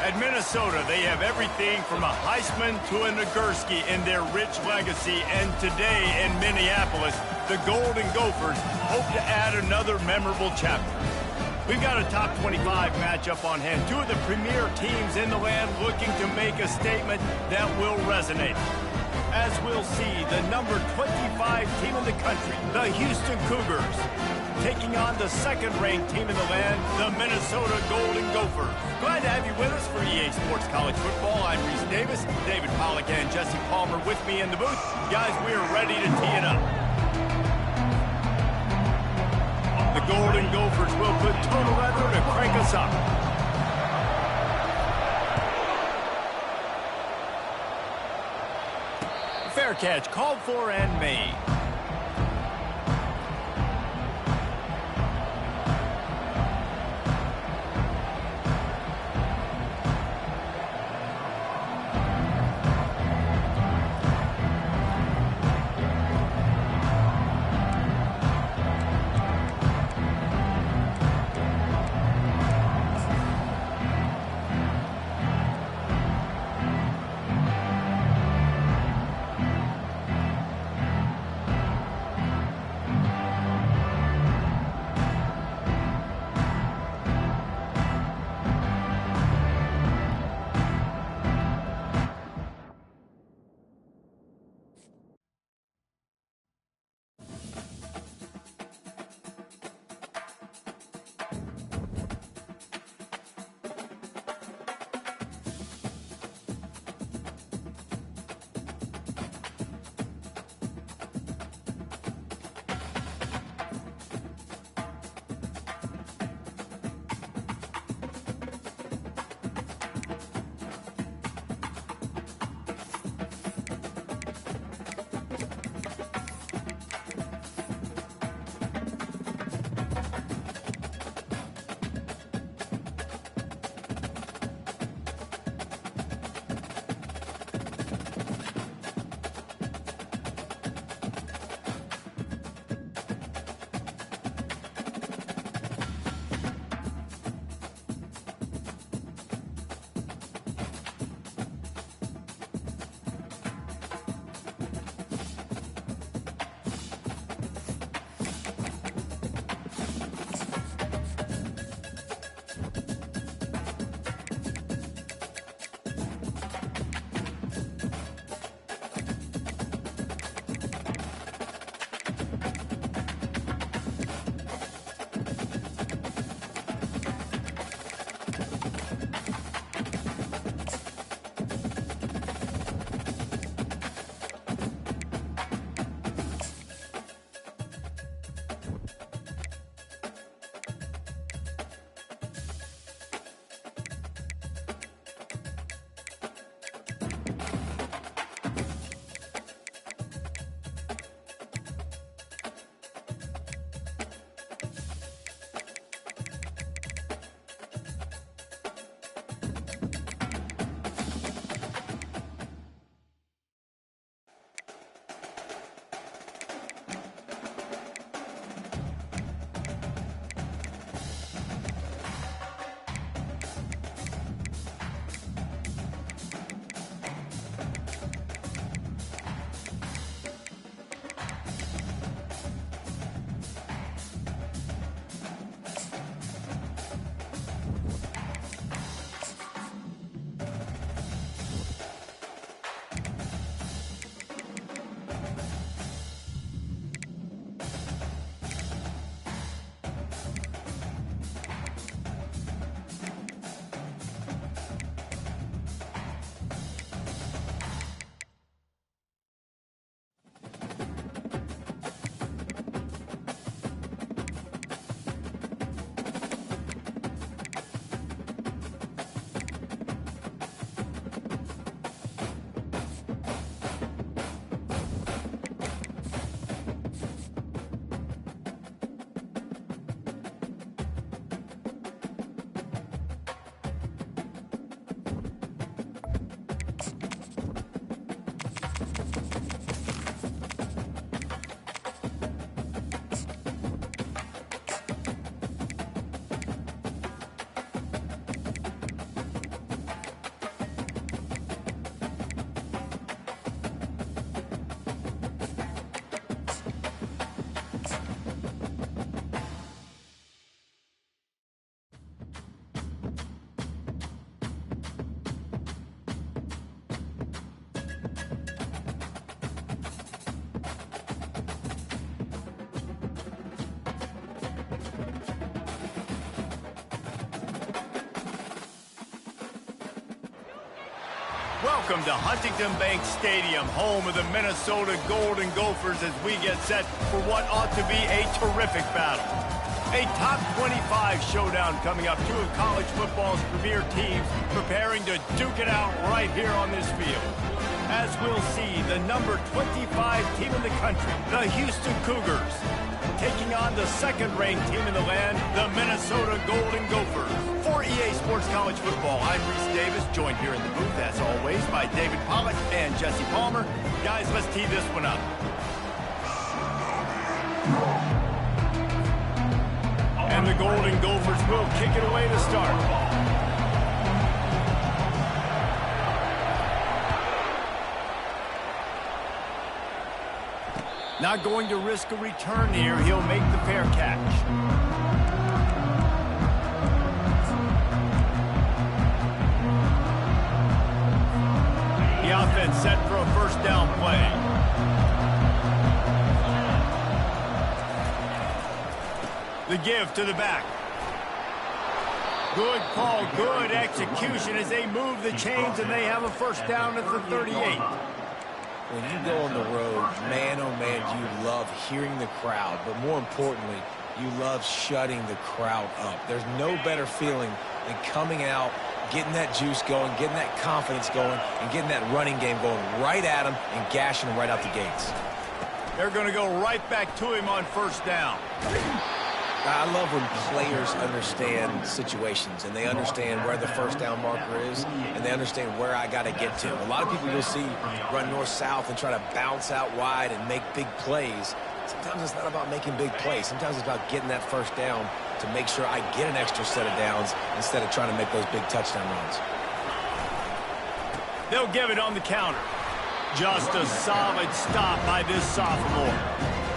At Minnesota, they have everything from a Heisman to a Nagurski in their rich legacy. And today in Minneapolis, the Golden Gophers hope to add another memorable chapter. We've got a top 25 matchup on hand. Two of the premier teams in the land looking to make a statement that will resonate. As we'll see, the number 25 team in the country, the Houston Cougars, taking on the second-ranked team in the land, the Minnesota Golden Gophers. Glad to have you with us for EA Sports College Football. I'm Reese Davis, David Pollack and Jesse Palmer with me in the booth. Guys, we are ready to tee it up. The Golden Gophers will put total leather to crank us up. Fair catch called for and made. Welcome to Huntington Bank Stadium, home of the Minnesota Golden Gophers, as we get set for what ought to be a terrific battle. A top 25 showdown coming up. Two of college football's premier teams preparing to duke it out right here on this field. As we'll see, the number 25 team in the country, the Houston Cougars, taking on the second-ranked team in the land, the Minnesota Golden Gophers. For EA Sports College Football, I'm Reese Davis, joined here in the booth, as always, by David Pollack and Jesse Palmer. Guys, let's tee this one up. And the Golden Gophers will kick it away to start. Not going to risk a return here. He'll make the fair catch. The offense set for a first down play. The give to the back. Good call, good execution as they move the chains, and they have a first down at the 38. When you go on the road, man, oh man, you love hearing the crowd. But more importantly, you love shutting the crowd up. There's no better feeling than coming out, getting that juice going, getting that confidence going, and getting that running game going right at him and gashing him right out the gates. They're going to go right back to him on first down. I love when players understand situations and they understand where the first down marker is and they understand where I got to get to. A lot of people you'll see run north-south and try to bounce out wide and make big plays. Sometimes it's not about making big plays. Sometimes it's about getting that first down to make sure I get an extra set of downs instead of trying to make those big touchdown runs. They'll give it on the counter. Just a solid stop by this sophomore.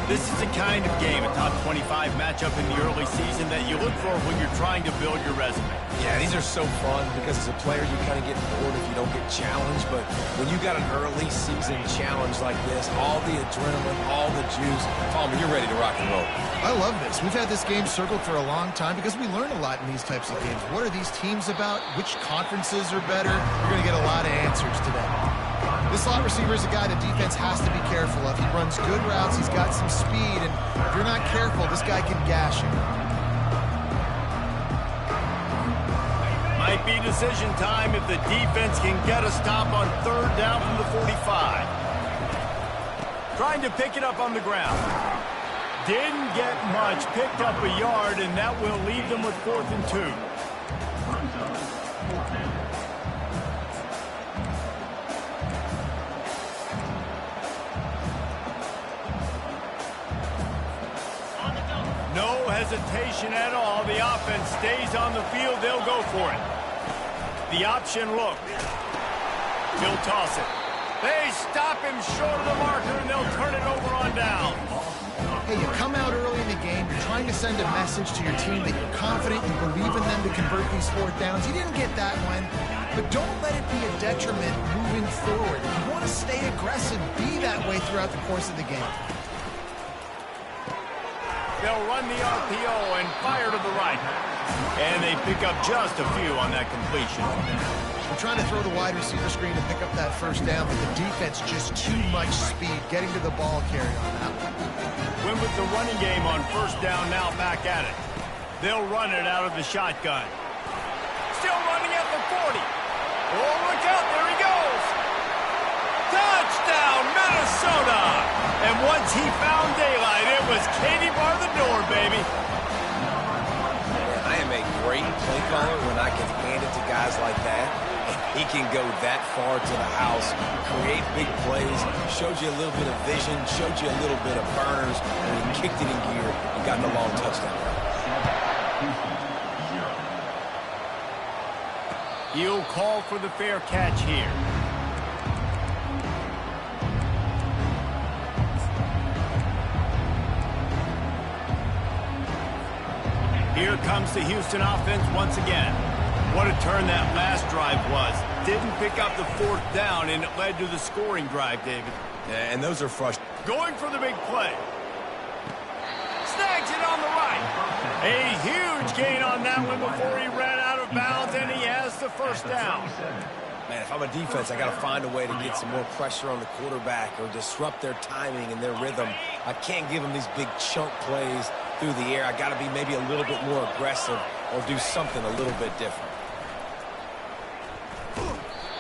This is the kind of game, a top 25 matchup in the early season, that you look for when you're trying to build your resume. Yeah, these are so fun because as a player, you kind of get bored if you don't get challenged. But when you got an early season challenge like this, all the adrenaline, all the juice, Palmer, you're ready to rock and roll. I love this. We've had this game circled for a long time because we learn a lot in these types of games. What are these teams about? Which conferences are better? You're going to get a lot of answers today. This slot receiver is a guy the defense has to be careful of. He runs good routes, he's got some speed, and if you're not careful, this guy can gash you. Might be decision time if the defense can get a stop on third down from the 45. Trying to pick it up on the ground. Didn't get much, picked up a yard, and that will leave them with 4th and 2. No hesitation at all. The offense stays on the field. They'll go for it. The option look. He'll toss it. They stop him short of the marker, and they'll turn it over on down. Hey, you come out early in the game, you're trying to send a message to your team that you're confident, you believe in them to convert these 4th downs. You didn't get that one, but don't let it be a detriment moving forward. If you want to stay aggressive, be that way throughout the course of the game. They'll run the RPO and fire to the right. And they pick up just a few on that completion. We're trying to throw the wide receiver screen to pick up that first down, but the defense just too much speed getting to the ball carrier on that one. Win with the running game on first down, now back at it. They'll run it out of the shotgun. Still running at the 40. Oh, look out, there he goes. Touchdown, Minnesota! And once he found daylight, it was Katie bar the door, baby. I am a great play caller when I can hand it to guys like that. He can go that far to the house, create big plays, showed you a little bit of vision, showed you a little bit of burners, and he kicked it in gear and got the long touchdown. He'll call for the fair catch here. Here comes the Houston offense once again. What a turn that last drive was. Didn't pick up the 4th down, and it led to the scoring drive, David. Yeah, and those are frustrating. Going for the big play. Snags it on the right. A huge gain on that one before he ran out of bounds, and he has the first down. Man, if I'm a defense, I got to find a way to get some more pressure on the quarterback or disrupt their timing and their rhythm. I can't give them these big chunk plays through the air. I got to be maybe a little bit more aggressive or do something a little bit different.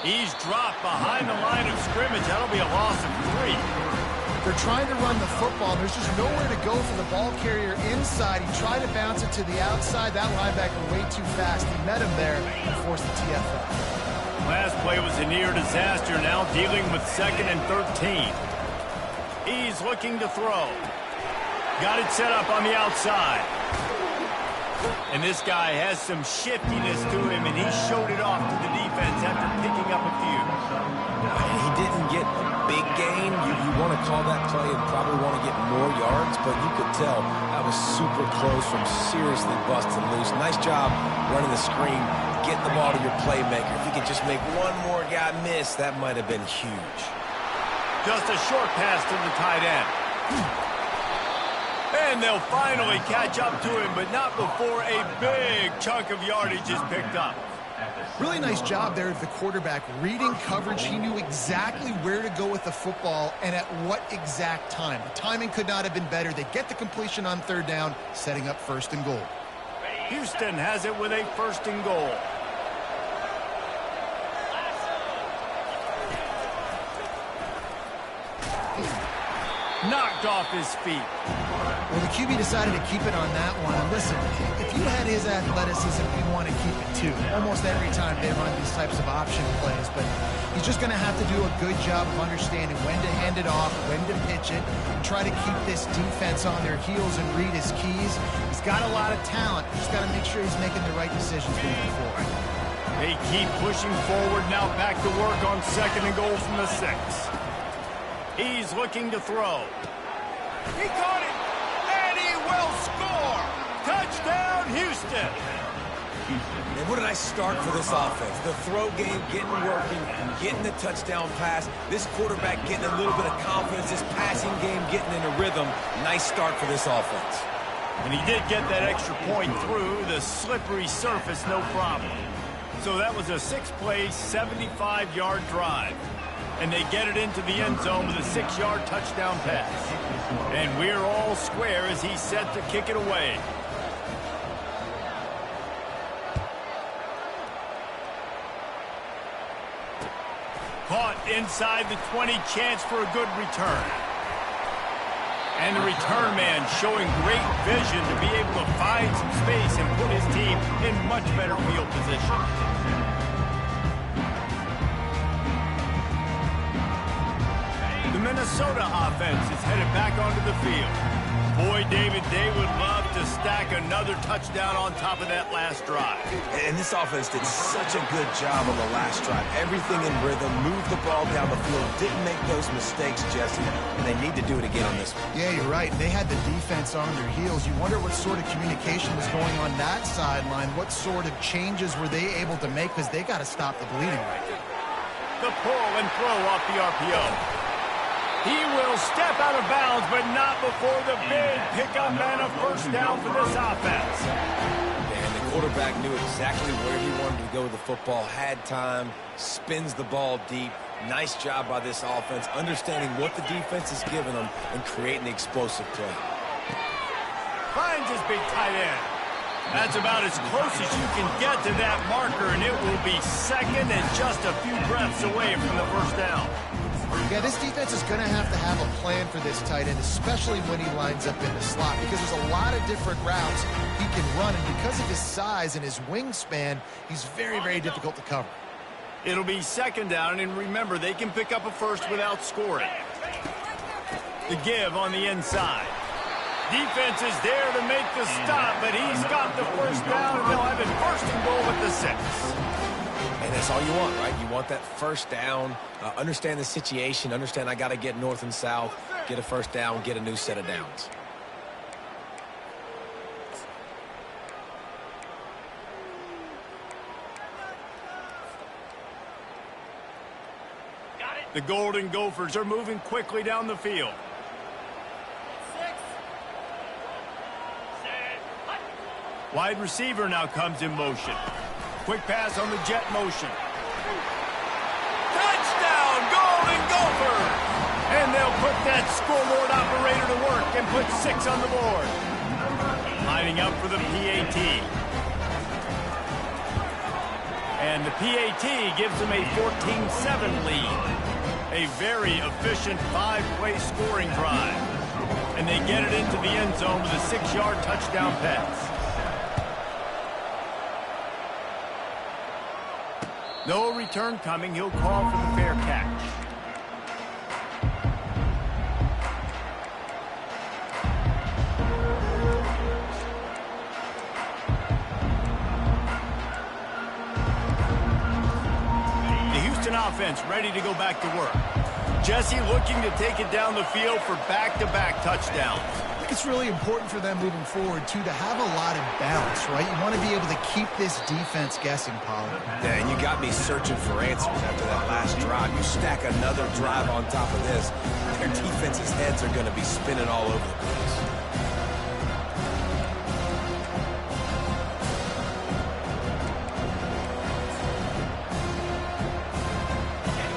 He's dropped behind the line of scrimmage. That'll be a loss of 3. They're trying to run the football. There's just nowhere to go for the ball carrier inside. He tried to bounce it to the outside. That linebacker way too fast. He met him there and forced the TFL. Last play was a near disaster. Now dealing with 2nd and 13. He's looking to throw. Got it set up on the outside. And this guy has some shiftiness to him, and he showed it off to the defense after picking up a few. He didn't get a big gain. You want to call that play and probably want to get more yards, but you could tell that was super close from seriously busting loose. Nice job running the screen, getting the ball to your playmaker. If you could just make one more guy miss, that might have been huge. Just a short pass to the tight end. And they'll finally catch up to him, but not before a big chunk of yardage is picked up. Really nice job there of the quarterback. Reading coverage, he knew exactly where to go with the football and at what exact time. The timing could not have been better. They get the completion on 3rd down, setting up 1st and goal. Houston has it with a 1st and goal. Knocked off his feet. Well, the QB decided to keep it on that one. And listen, if you had his athleticism, you'd want to keep it too. Almost every time they run these types of option plays. But he's just going to have to do a good job of understanding when to hand it off, when to pitch it, and try to keep this defense on their heels and read his keys. He's got a lot of talent. He's got to make sure he's making the right decisions moving forward. They keep pushing forward. Now back to work on 2nd and goal from the 6. He's looking to throw. He caught it, and he will score. Touchdown, Houston. And what a nice start for this offense. The throw game getting working, getting the touchdown pass. This quarterback getting a little bit of confidence. This passing game getting in a rhythm. Nice start for this offense. And he did get that extra point through the slippery surface, no problem. So that was a 6-play, 75-yard drive. And they get it into the end zone with a 6-yard touchdown pass. And we're all square as he's set to kick it away. Caught inside the 20, chance for a good return. And the return man showing great vision to be able to find some space and put his team in much better field position. The Minnesota offense is headed back onto the field. Boy, David, they would love to stack another touchdown on top of that last drive. And this offense did such a good job on the last drive. Everything in rhythm, moved the ball down the field, didn't make those mistakes, Jesse, and they need to do it again on this one. Yeah, you're right. They had the defense on their heels. You wonder what sort of communication was going on that sideline. What sort of changes were they able to make, because they got to stop the bleeding right now. The pull and throw off the RPO. He will step out of bounds, but not before the big pickup and a 1st down for this offense. And the quarterback knew exactly where he wanted to go with the football, had time, spins the ball deep. Nice job by this offense, understanding what the defense is giving them and creating the explosive play. Finds his big tight end. That's about as close as you can get to that marker, and it will be 2nd and just a few breaths away from the 1st down. Yeah, this defense is going to have a plan for this tight end, especially when he lines up in the slot, because there's a lot of different routes he can run, and because of his size and his wingspan, he's very, very difficult to cover. It'll be 2nd down, and remember, they can pick up a 1st without scoring. The give on the inside. Defense is there to make the stop, but he's got the 1st down, and they'll have it 1st and goal at the 6. And that's all you want, right? You want that 1st down, understand the situation, understand I got to get north and south, get a 1st down, get a new set of downs. The Golden Gophers are moving quickly down the field. Wide receiver now comes in motion. Quick pass on the jet motion. that scoreboard operator to work and put 6 on the board. Lining up for the PAT. And the PAT gives them a 14-7 lead. A very efficient 5-play scoring drive. And they get it into the end zone with a 6-yard touchdown pass. No return coming. He'll call for the fair catch. Offense ready to go back to work. Jesse looking to take it down the field for back-to-back touchdowns. I think it's really important for them moving forward, too, to have a lot of balance, right? You want to be able to keep this defense guessing, Pollard. Yeah, and you got me searching for answers after that last drive. You stack another drive on top of this, their defense's heads are going to be spinning all over the place.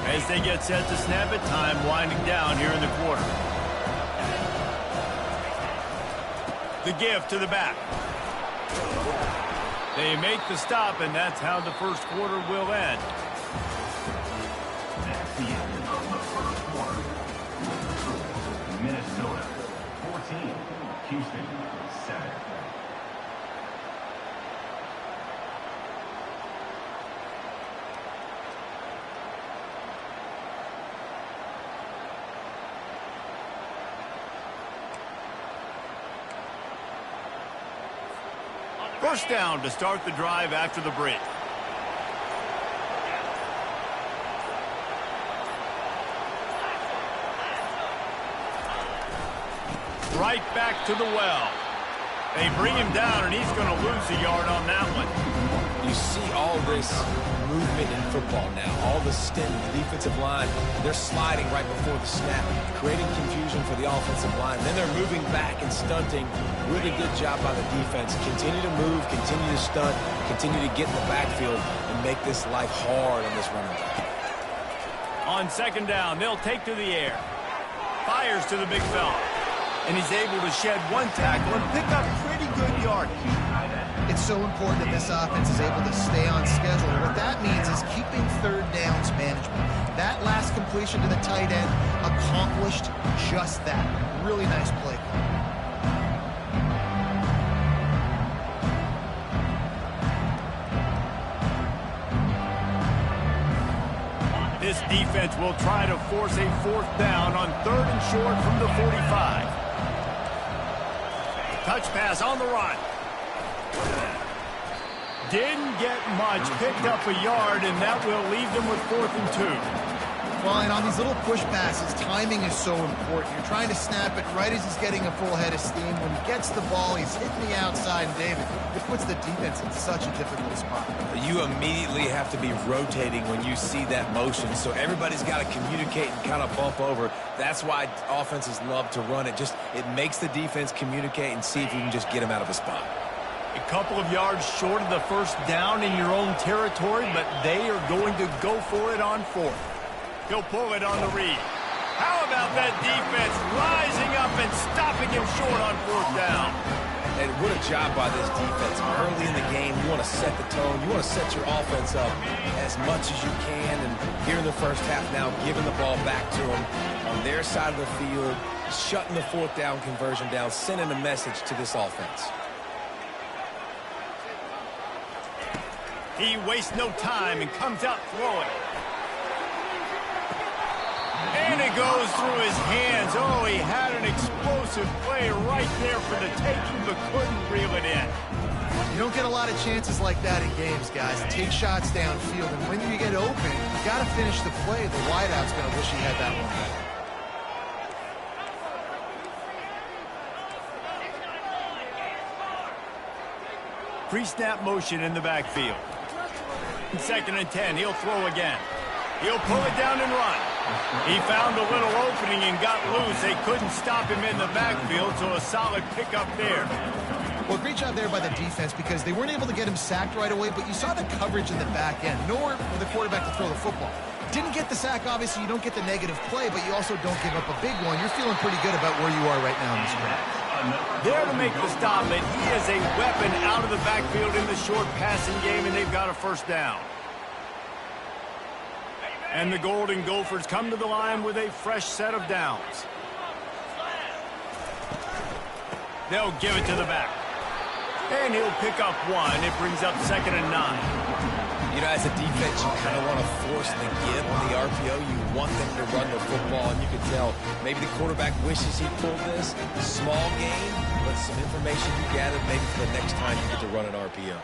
As they get set to snap it, time winding down here in the quarter. The give to the back. They make the stop, and that's how the first quarter will end. That's the end of the first quarter. Minnesota 14, Houston 7. First down to start the drive after the break. Right back to the well. They bring him down, and he's going to lose a yard on that one. You see all this movement in football now. All the stint, the defensive line, they're sliding right before the snap, creating confusion for the offensive line. Then they're moving back and stunting. Really good job by the defense. Continue to move, continue to stunt, continue to get in the backfield and make this life hard on this running back. On second down, they'll take to the air. Fires to the big fella. And he's able to shed one tackle and pick up pretty good yardage. It's so important that this offense is able to stay on schedule. What that means is keeping third downs management. That last completion to the tight end accomplished just that. Really nice play. This defense will try to force a fourth down on 3rd and short from the 45. Touch pass on the run. Didn't get much, picked up a yard, and that will leave them with 4th and 2. Well, and on these little push passes, timing is so important. You're trying to snap it right as he's getting a full head of steam. When he gets the ball, he's hitting the outside, and David, it puts the defense in such a difficult spot. You immediately have to be rotating when you see that motion, so everybody's got to communicate and kind of bump over. That's why offenses love to run it. It makes the defense communicate and see if you can just get him out of a spot. A couple of yards short of the first down in your own territory, but they are going to go for it on 4th. He'll pull it on the read. How about that defense rising up and stopping him short on 4th down? And what a job by this defense. Early in the game, you want to set the tone. You want to set your offense up as much as you can. And here in the first half now, giving the ball back to them on their side of the field, shutting the 4th down conversion down, sending a message to this offense. He wastes no time and comes out throwing. And it goes through his hands. Oh, he had an explosive play right there for the taking, but couldn't reel it in. You don't get a lot of chances like that in games, guys. Take shots downfield, and when you get open, you got to finish the play. The wideout's going to wish he had that one better. Pre-snap motion in the backfield. 2nd and 10, he'll throw again. He'll pull it down and run. He found a little opening and got loose. They couldn't stop him in the backfield, so a solid pickup there. Well, great job there by the defense because they weren't able to get him sacked right away, but you saw the coverage in the back end. Nowhere for the quarterback to throw the football. Didn't get the sack, obviously. You don't get the negative play, but you also don't give up a big one. You're feeling pretty good about where you are right now in this game. There to make the stop, but he is a weapon out of the backfield in the short passing game, and they've got a first down. And the Golden Gophers come to the line with a fresh set of downs. They'll give it to the back. And he'll pick up one. It brings up 2nd and 9. You know, as a defense, you kind of want to force the give on the RPO. You want them to run the football, and you can tell maybe the quarterback wishes he pulled this. Small gain, but some information you gathered maybe for the next time you get to run an RPO.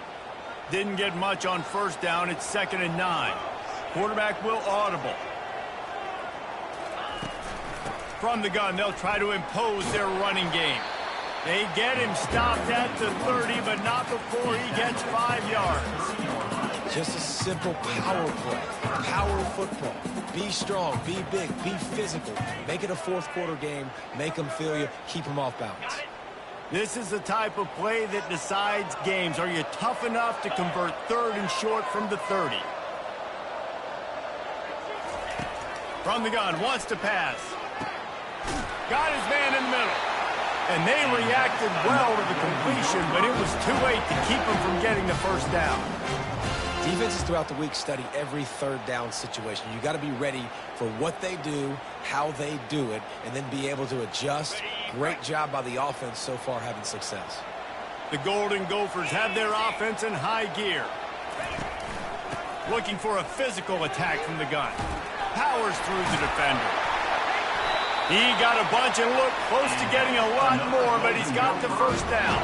Didn't get much on first down. It's 2nd and 9. Quarterback will audible. From the gun, they'll try to impose their running game. They get him stopped at the 30, but not before he gets 5 yards. Just a simple power play. Power football. Be strong, be big, be physical. Make it a fourth quarter game. Make them feel you. Keep them off balance. This is the type of play that decides games. Are you tough enough to convert 3rd and short from the 30? From the gun, wants to pass. Got his man in the middle. And they reacted well to the completion, but it was too late to keep him from getting the first down. Defenses throughout the week study every 3rd down situation. You got to be ready for what they do, how they do it, and then be able to adjust. Great job by the offense so far having success. The Golden Gophers have their offense in high gear. Looking for a physical attack from the gun. Powers through the defender. He got a bunch and looked close to getting a lot more, but he's got the first down.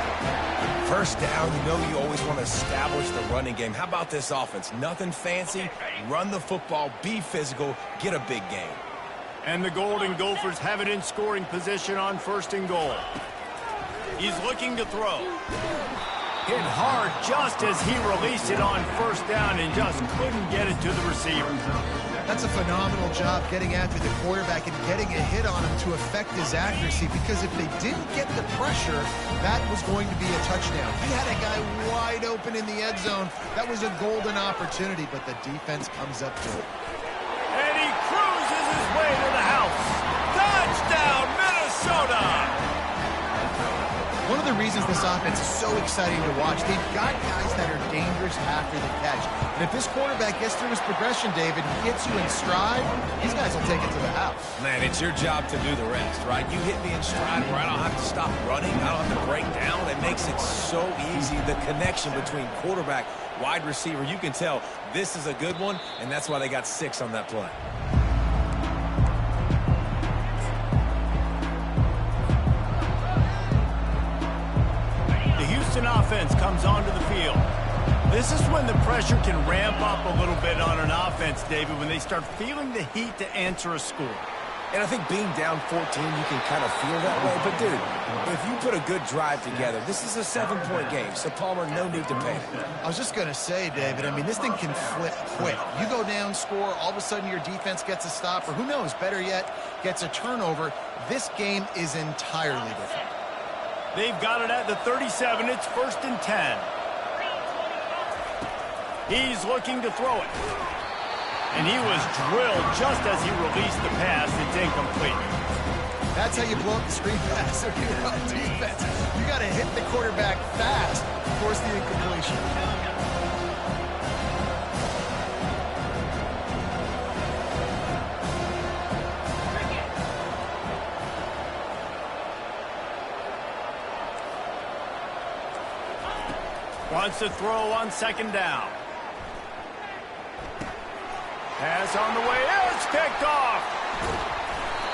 First down, you know you always want to establish the running game. How about this offense? Nothing fancy. Run the football, be physical, get a big gain. And the Golden Gophers have it in scoring position on 1st and goal. He's looking to throw. Hit hard just as he released it on 1st down and just couldn't get it to the receiver. That's a phenomenal job getting after the quarterback and getting a hit on him to affect his accuracy, because if they didn't get the pressure, that was going to be a touchdown. He had a guy wide open in the end zone. That was a golden opportunity, but the defense comes up to it. And he cruises his way to the house. Touchdown, Minnesota! One of the reasons this offense is so exciting to watch, they've got guys that are dangerous after the catch. And if this quarterback gets through his progression, David, he gets you in stride, these guys will take it to the house. Man, it's your job to do the rest, right? You hit me in stride where I don't have to stop running. I don't have to break down. It makes it so easy. The connection between quarterback, wide receiver, you can tell this is a good one, and that's why they got 6 on that play. Houston offense comes onto the field. This is when the pressure can ramp up a little bit on an offense, David, when they start feeling the heat to answer a score. And I think being down 14, you can kind of feel that way. But, dude, if you put a good drive together, this is a 7-point game. So, Palmer, no need to panic. I was just going to say, David, I mean, this thing can flip quick. You go down, score, all of a sudden your defense gets a stop, or who knows, better yet, gets a turnover. This game is entirely different. They've got it at the 37. It's 1st and 10. He's looking to throw it. And he was drilled just as he released the pass. It's incomplete. That's how you blow up the screen pass if you're on defense. You got to hit the quarterback fast to force the incompletion. Wants to throw on 2nd down. Pass on the way. It's picked off.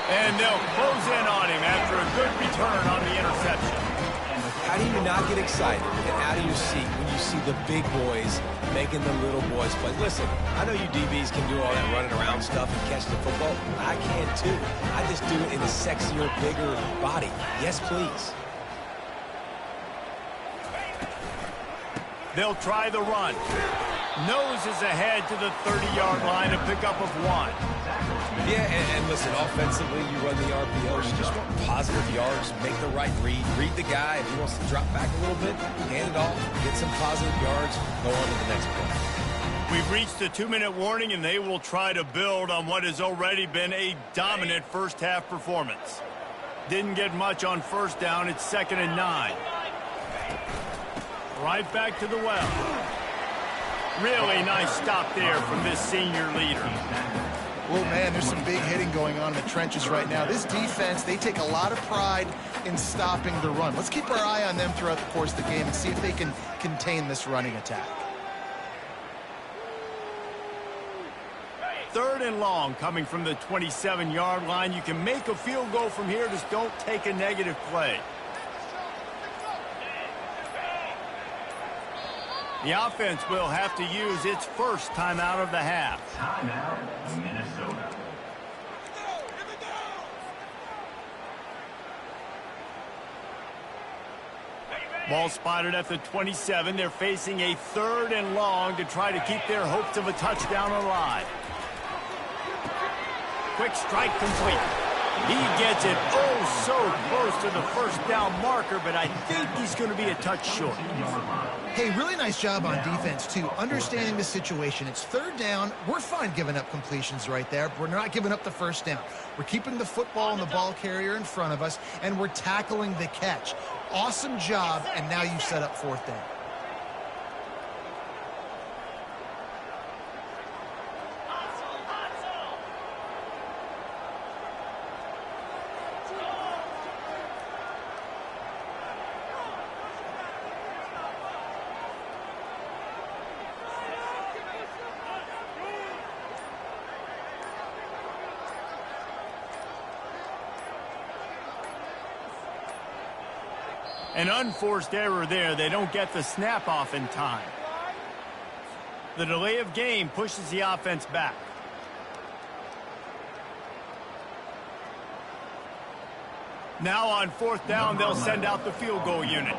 And they'll close in on him after a good return on the interception. How do you not get excited and out of your seat when you see the big boys making the little boys play? Listen, I know you DBs can do all that running around stuff and catch the football. I can too. I just do it in a sexier, bigger body. Yes, please. They'll try the run. Noses ahead to the 30-yard line, a pickup of 1. Yeah, and listen, offensively, you run the RPOs. You just want positive yards, make the right read. Read the guy. If he wants to drop back a little bit, hand it off, get some positive yards, go on to the next play. We've reached the 2-minute warning, and they will try to build on what has already been a dominant first-half performance. Didn't get much on first down. It's 2nd and 9. Right back to the well. Really nice stop there from this senior leader. Oh, man, there's some big hitting going on in the trenches right now. This defense, they take a lot of pride in stopping the run. Let's keep our eye on them throughout the course of the game and see if they can contain this running attack. 3rd and long coming from the 27-yard line. You can make a field goal from here. Just don't take a negative play. The offense will have to use its first timeout of the half. Timeout, Minnesota. Ball spotted at the 27. They're facing a 3rd and long to try to keep their hopes of a touchdown alive. Quick strike complete. He gets it oh so close to the first down marker, but I think he's going to be a touch short. Hey, really nice job on defense, too, understanding the situation. It's 3rd down. We're fine giving up completions right there. We're not giving up the first down. We're keeping the football and the ball carrier in front of us, and we're tackling the catch. Awesome job, and now you set up 4th down. An unforced error there. They don't get the snap off in time. The delay of game pushes the offense back. Now on 4th down, they'll send out the field goal unit.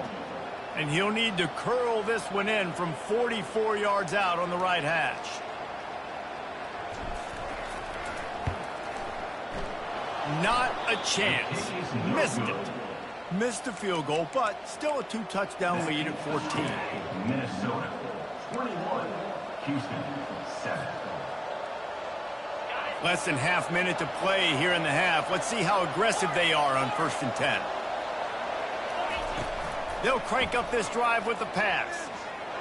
And he'll need to curl this one in from 44 yards out on the right hash. Not a chance. Missed it. Missed the field goal, but still a 2-touchdown lead at 14. Minnesota 21, Houston 7. Less than half minute to play here in the half. Let's see how aggressive they are on 1st and 10. They'll crank up this drive with the pass.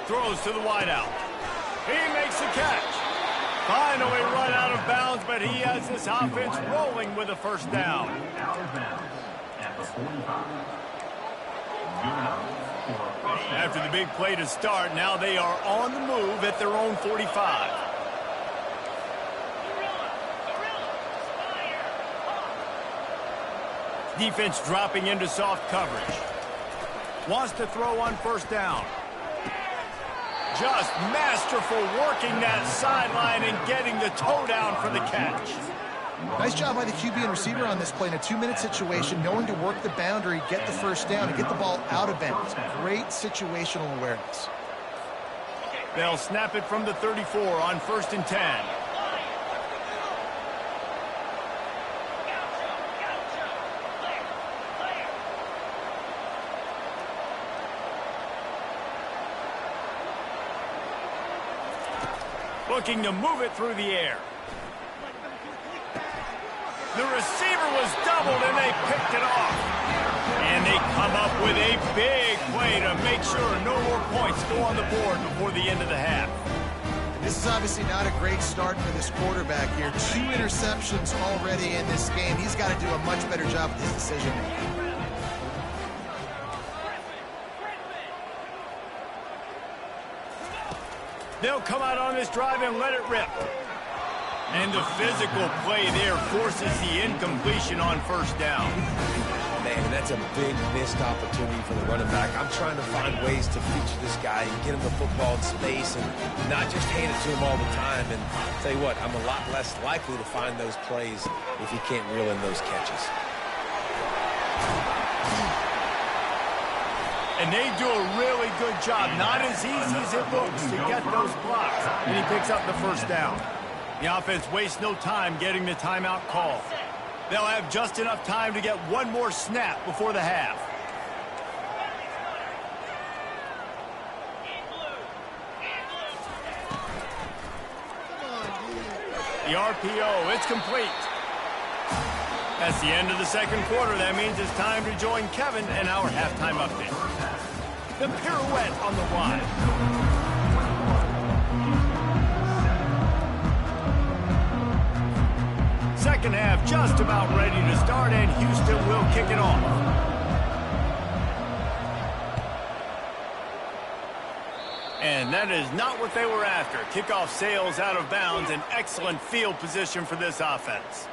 Throws to the wideout. He makes the catch. Finally run out of bounds, but he has this offense rolling with a first down. Out of bounds at the 45. After the big play to start, now they are on the move at their own 45. Defense dropping into soft coverage. Wants to throw on 1st down. Just masterful working that sideline and getting the toe down for the catch. Nice job by the QB and receiver on this play in a 2-minute situation, knowing to work the boundary, get the first down, and get the ball out of bounds. Great situational awareness. They'll snap it from the 34 on 1st and 10. Looking to move it through the air. The receiver was doubled, and they picked it off. And they come up with a big play to make sure no more points go on the board before the end of the half. This is obviously not a great start for this quarterback here. 2 interceptions already in this game. He's got to do a much better job with his decision-making. They'll come out on this drive and let it rip. And the physical play there forces the incompletion on 1st down. Man, that's a big missed opportunity for the running back. I'm trying to find ways to feature this guy and get him the football in space and not just hand it to him all the time. And I'll tell you what, I'm a lot less likely to find those plays if he can't reel in those catches. And they do a really good job. Not as easy as it looks to get those blocks. And he picks up the 1st down. The offense wastes no time getting the timeout call. They'll have just enough time to get one more snap before the half. The RPO, it's complete. That's the end of the second quarter. That means it's time to join Kevin and our halftime update. The pirouette on the line. Second half just about ready to start, and Houston will kick it off. And that is not what they were after. Kickoff sails out of bounds, an excellent field position for this offense.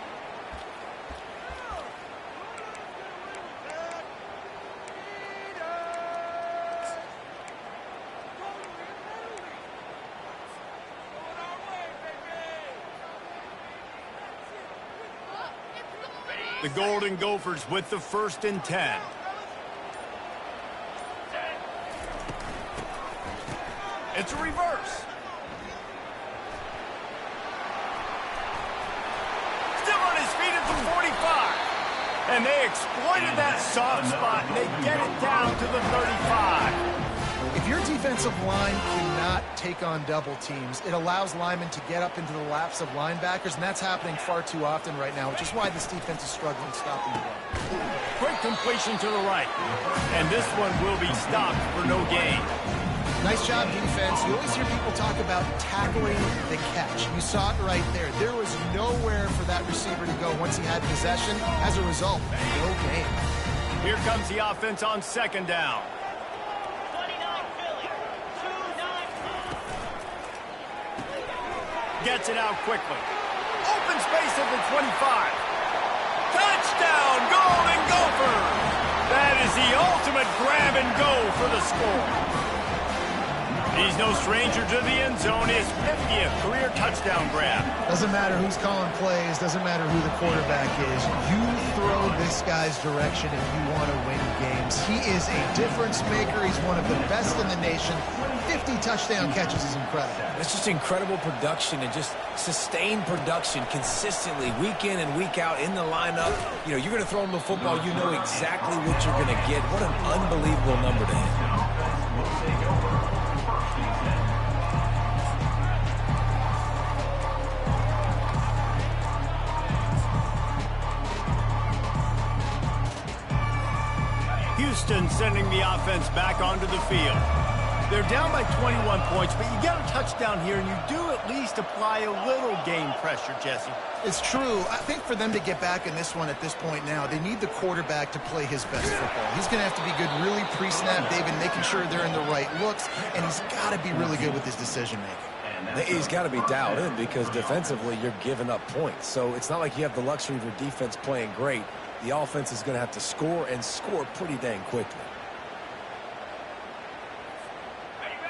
The Golden Gophers with the 1st and 10. It's a reverse. Still on his feet at the 45. And they exploited that soft spot, and they get it down to the 35. If your defensive line cannot take on double teams, it allows linemen to get up into the laps of linebackers, and that's happening far too often right now, which is why this defense is struggling stopping the run. Quick completion to the right. And this one will be stopped for no gain. Nice job, defense. You always hear people talk about tackling the catch. You saw it right there. There was nowhere for that receiver to go once he had possession. As a result, no gain. Here comes the offense on 2nd down. Gets it out quickly. Open space at the 25. Touchdown, Golden Gophers! That is the ultimate grab and go for the score. He's no stranger to the end zone. His 50th career touchdown grab. Doesn't matter who's calling plays. Doesn't matter who the quarterback is. You throw this guy's direction if you want to win games. He is a difference maker. He's one of the best in the nation. 50 touchdown catches is incredible. It's just incredible production and just sustained production consistently week in and week out in the lineup. You know, you're going to throw him the football. You know exactly what you're going to get. What an unbelievable number to hit. Houston sending the offense back onto the field. They're down by 21 points, but you get a touchdown here, and you do at least apply a little game pressure, Jesse. It's true. I think for them to get back in this one at this point now, they need the quarterback to play his best football. He's going to have to be good really pre-snap, David, making sure they're in the right looks, and he's got to be really good with his decision-making. He's got to be dialed in because defensively you're giving up points. So it's not like you have the luxury of your defense playing great. The offense is going to have to score and score pretty dang quickly.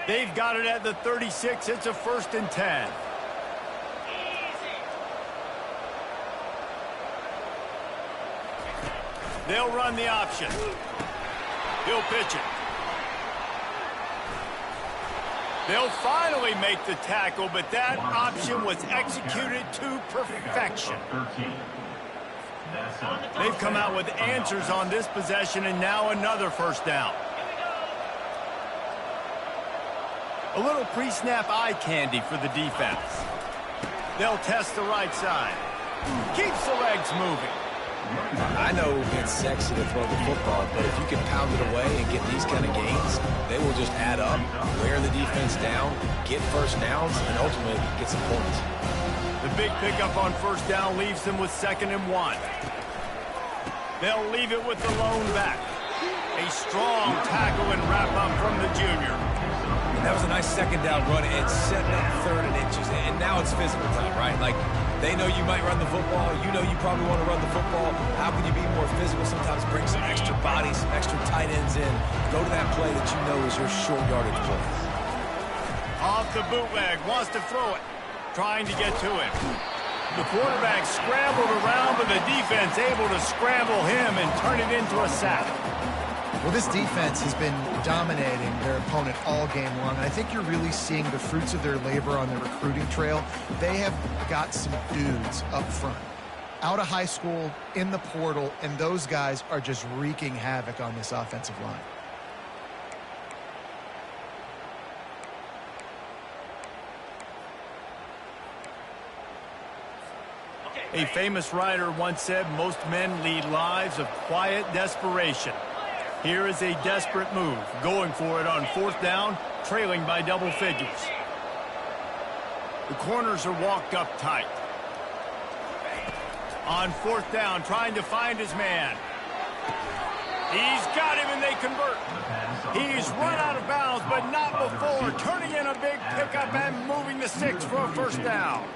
They've got it at the 36. It's a 1st and 10. They'll run the option. He'll pitch it. They'll finally make the tackle, but that option was executed to perfection. They've come out with answers on this possession, and now another 1st down. A little pre-snap eye candy for the defense. They'll test the right side. Keeps the legs moving. I know it's sexy to throw the football, but if you can pound it away and get these kind of gains, they will just add up, wear the defense down, get 1st downs, and ultimately get some points. The big pickup on 1st down leaves them with 2nd and 1. They'll leave it with the lone back. A strong tackle and wrap up from the junior. And that was a nice 2nd down run and setting up 3rd and inches. And now it's physical time, right? Like, they know you might run the football. You know you probably want to run the football. How can you be more physical? Sometimes bring some extra bodies, some extra tight ends in. Go to that play that you know is your short yardage play. Off the bootleg, wants to throw it. Trying to get to him. The quarterback scrambled around, but the defense able to scramble him and turn it into a sack. Well, this defense has been dominating their opponent all game long, and I think you're really seeing the fruits of their labor on the recruiting trail. They have got some dudes up front, out of high school, in the portal, and those guys are just wreaking havoc on this offensive line. A famous writer once said most men lead lives of quiet desperation. Here is a desperate move, going for it on 4th down, trailing by double figures. The corners are walked up tight. On 4th down, trying to find his man. He's got him and they convert. He's run out of bounds, but not before turning in a big pickup and moving the sticks for a 1st down.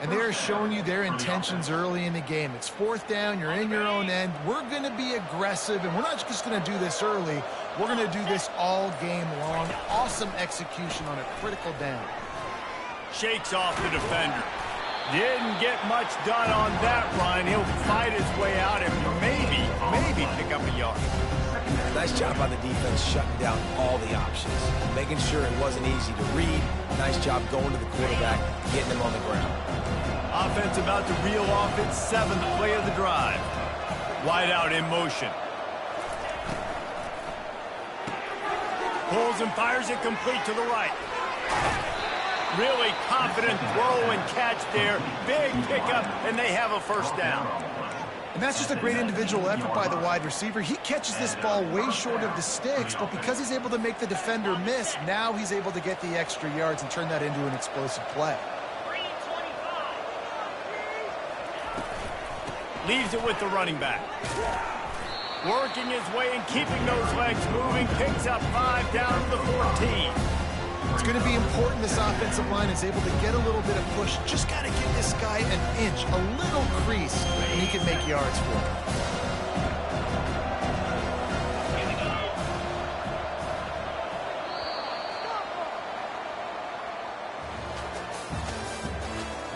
And they're showing you their intentions early in the game. It's 4th down, you're in your own end. We're going to be aggressive, and we're not just going to do this early. We're going to do this all game long. Awesome execution on a critical down. Shakes off the defender. Didn't get much done on that run. He'll fight his way out and maybe pick up a yard. Nice job by the defense shutting down all the options, making sure it wasn't easy to read. Nice job going to the quarterback, getting him on the ground. Offense about to reel off its 7th play of the drive. Wide out in motion. Pulls and fires it complete to the right. Really confident throw and catch there. Big pickup, and they have a 1st down. And that's just a great individual effort by the wide receiver. He catches this ball way short of the sticks, but because he's able to make the defender miss, now he's able to get the extra yards and turn that into an explosive play. Leaves it with the running back. Working his way and keeping those legs moving. Picks up 5 down to the 14. It's going to be important this offensive line is able to get a little bit of push. Just got to give this guy an inch, a little crease, and he can make yards for it.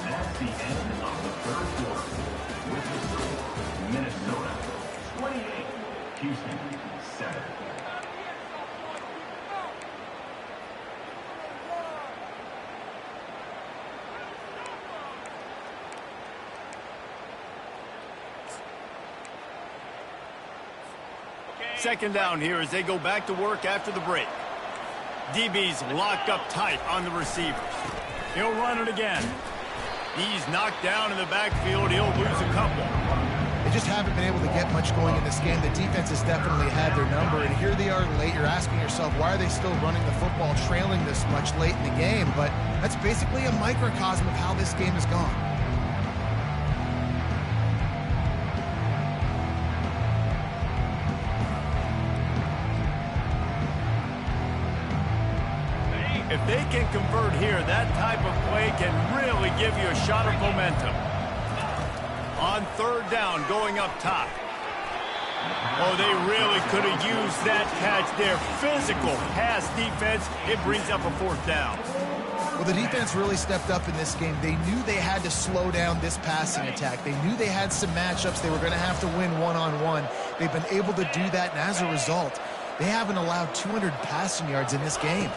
That's the end of the 3rd quarter. With the score, Minnesota 28, Houston 7. Second down here as they go back to work after the break. DB's locked up tight on the receivers. He'll run it again. He's knocked down in the backfield. He'll lose a couple. They just haven't been able to get much going in this game. The defense has definitely had their number, and here they are late. You're asking yourself, why are they still running the football trailing this much late in the game? But that's basically a microcosm of how this game has gone. If they can convert here, that type of play can really give you a shot of momentum. On 3rd down, going up top. Oh, they really could have used that catch there. Physical pass defense. It brings up a 4th down. Well, the defense really stepped up in this game. They knew they had to slow down this passing attack. They knew they had some matchups they were going to have to win one-on-one. They've been able to do that, and as a result, they haven't allowed 200 passing yards in this game.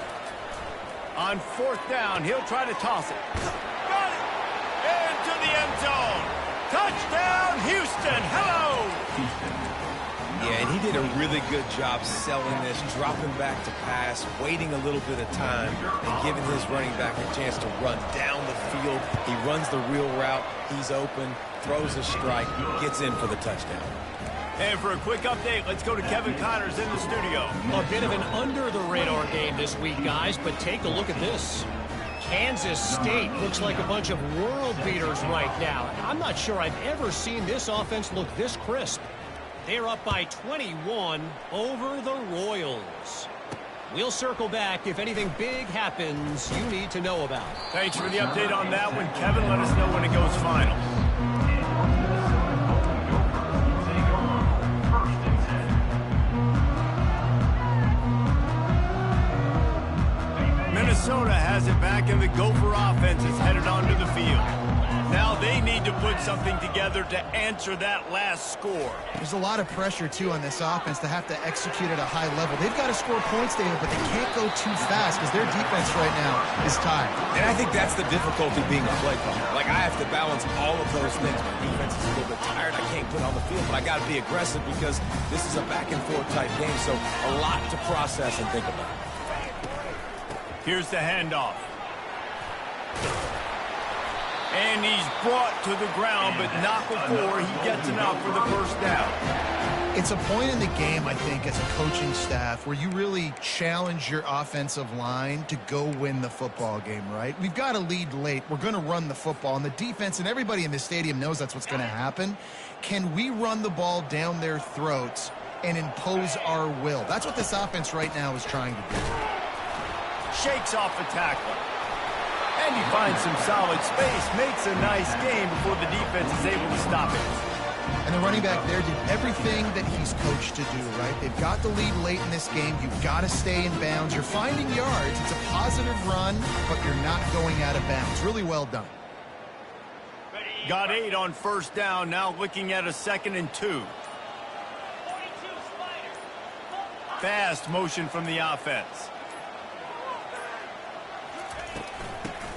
On 4th down, he'll try to toss it. Got it! Into the end zone. Touchdown, Houston. Hello! Yeah, and he did a really good job selling this, dropping back to pass, waiting a little bit of time, and giving his running back a chance to run down the field. He runs the real route. He's open, throws a strike, gets in for the touchdown. And for a quick update, let's go to Kevin Connors in the studio. A bit of an under-the-radar game this week, guys, but take a look at this. Kansas State looks like a bunch of world beaters right now. I'm not sure I've ever seen this offense look this crisp. They're up by 21 over the Royals. We'll circle back if anything big happens you need to know about. Thanks for the update on that one, Kevin. Let us know when it goes final. Minnesota has it back, and the Gopher offense is headed onto the field. Now they need to put something together to answer that last score. There's a lot of pressure, too, on this offense to have to execute at a high level. They've got to score points, David, but they can't go too fast because their defense right now is tired. And I think that's the difficulty being a play caller. Like, I have to balance all of those things. My defense is a little bit tired. I can't put on the field, but I got to be aggressive because this is a back-and-forth type game, so a lot to process and think about. Here's the handoff. And he's brought to the ground, but not before he gets enough for the first down. It's a point in the game, I think, as a coaching staff where you really challenge your offensive line to go win the football game, right? We've got a lead late. We're going to run the football, and the defense and everybody in the stadium knows that's what's going to happen. Can we run the ball down their throats and impose our will? That's what this offense right now is trying to do. Shakes off a tackler. And he finds some solid space, makes a nice gain before the defense is able to stop it. And the running back there did everything that he's coached to do, right? They've got the lead late in this game. You've got to stay in bounds. You're finding yards. It's a positive run, but you're not going out of bounds. Really well done. Got 8 on first down, now looking at a 2nd and 2. Fast motion from the offense.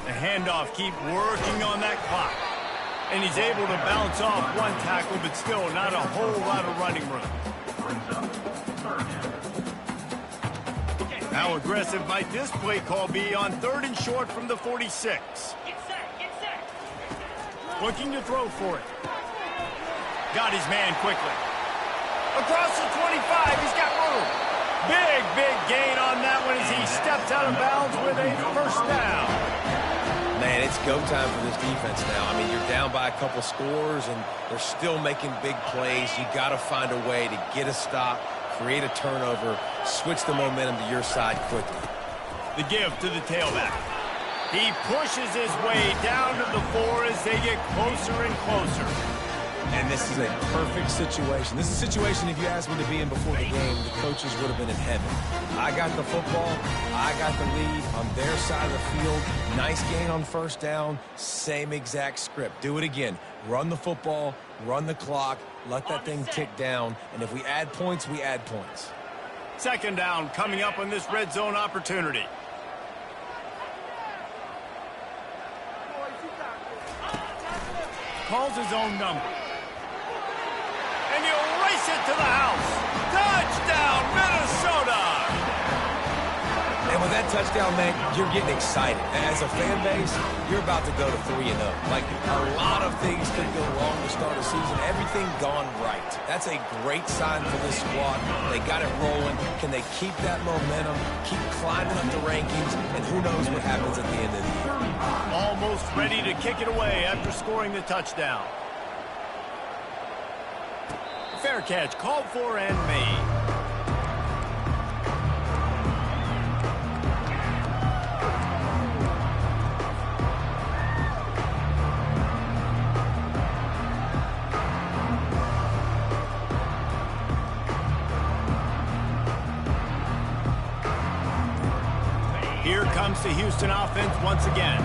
The handoff, keep working on that clock. And he's able to bounce off one tackle, but still not a whole lot of running room. How aggressive might this play call be on 3rd and short from the 46? Looking to throw for it. Got his man quickly. Across the 25, he's got room. Big gain on that one as he steps out of bounds with a first down. Man, it's go time for this defense now. I mean, you're down by a couple scores, and they're still making big plays. You got to find a way to get a stop, create a turnover, switch the momentum to your side quickly. The give to the tailback. He pushes his way down to the 4 as they get closer and closer. And this is a perfect situation. This is a situation, if you asked me to be in before the game, the coaches would have been in heaven. I got the football. I got the lead on their side of the field. Nice gain on first down. Same exact script. Do it again. Run the football, run the clock, let that thing tick down. And if we add points, we add points. 2nd down coming up on this red zone opportunity. Calls his own number. And he'll race it to the house. Touchdown, Minnesota! And with that touchdown, man, you're getting excited. As a fan base, you're about to go to 3-0. Like, a lot of things could go wrong to start a season. Everything gone right. That's a great sign for this squad. They got it rolling. Can they keep that momentum, keep climbing up the rankings, and who knows what happens at the end of the year. Almost ready to kick it away after scoring the touchdown. Fair catch, called for and made. Here comes the Houston offense once again.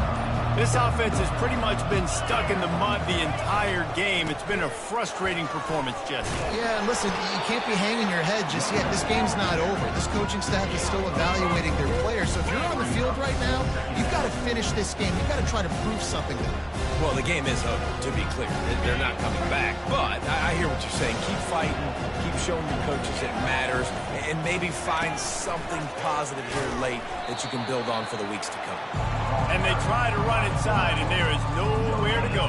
This offense has pretty much been stuck in the mud the entire game. It's been a frustrating performance, Jesse. Yeah, and listen, you can't be hanging your head just yet. This game's not over. This coaching staff is still evaluating their players. So if you're on the field right now, you've got to finish this game. You've got to try to prove something to them. Well, the game is over, to be clear. They're not coming back. But I hear what you're saying. Keep fighting. Keep showing your coaches it matters. And maybe find something positive here late that you can build on for the weeks to come. And they try to run inside, and there is nowhere to go.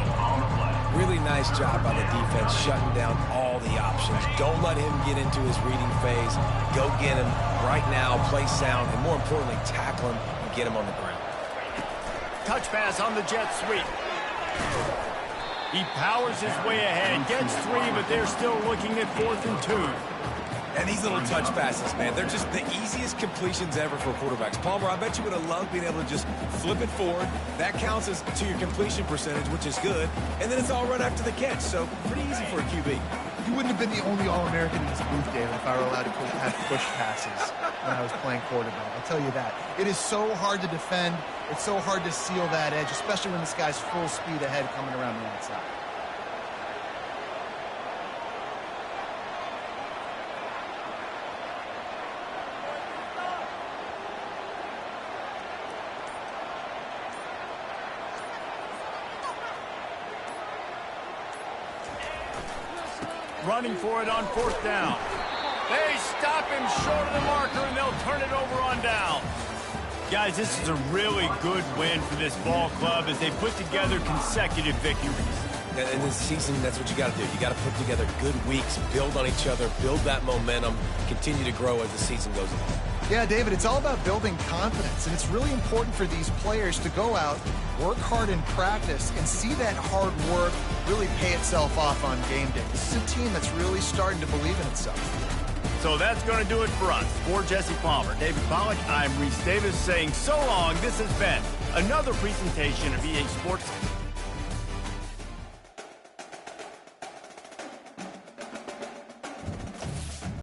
Really nice job by the defense shutting down all the options. Don't let him get into his reading phase. Go get him right now, play sound, and more importantly, tackle him and get him on the ground. Touch pass on the jet sweep. He powers his way ahead, gets 3, but they're still looking at 4th and 2. And these little touch passes, man, they're just the easiest completions ever for quarterbacks. Palmer, I bet you would have loved being able to just flip it forward. That counts as to your completion percentage, which is good. And then it's all run after the catch, so pretty easy for a QB. You wouldn't have been the only All-American in this booth, David, if I were allowed to have push passes when I was playing quarterback. I'll tell you that. It is so hard to defend. It's so hard to seal that edge, especially when this guy's full speed ahead coming around the outside. Running for it on 4th down. They stop him short of the marker, and they'll turn it over on down. Guys, this is a really good win for this ball club as they put together consecutive victories. In this season, that's what you got to do. You got to put together good weeks, build on each other, build that momentum, continue to grow as the season goes on. Yeah, David, it's all about building confidence, and it's really important for these players to go out, work hard in practice, and see that hard work really pay itself off on game day. This is a team that's really starting to believe in itself. So that's going to do it for us. For Jesse Palmer, David Pollack, I'm Reese Davis saying so long. This has been another presentation of EA Sports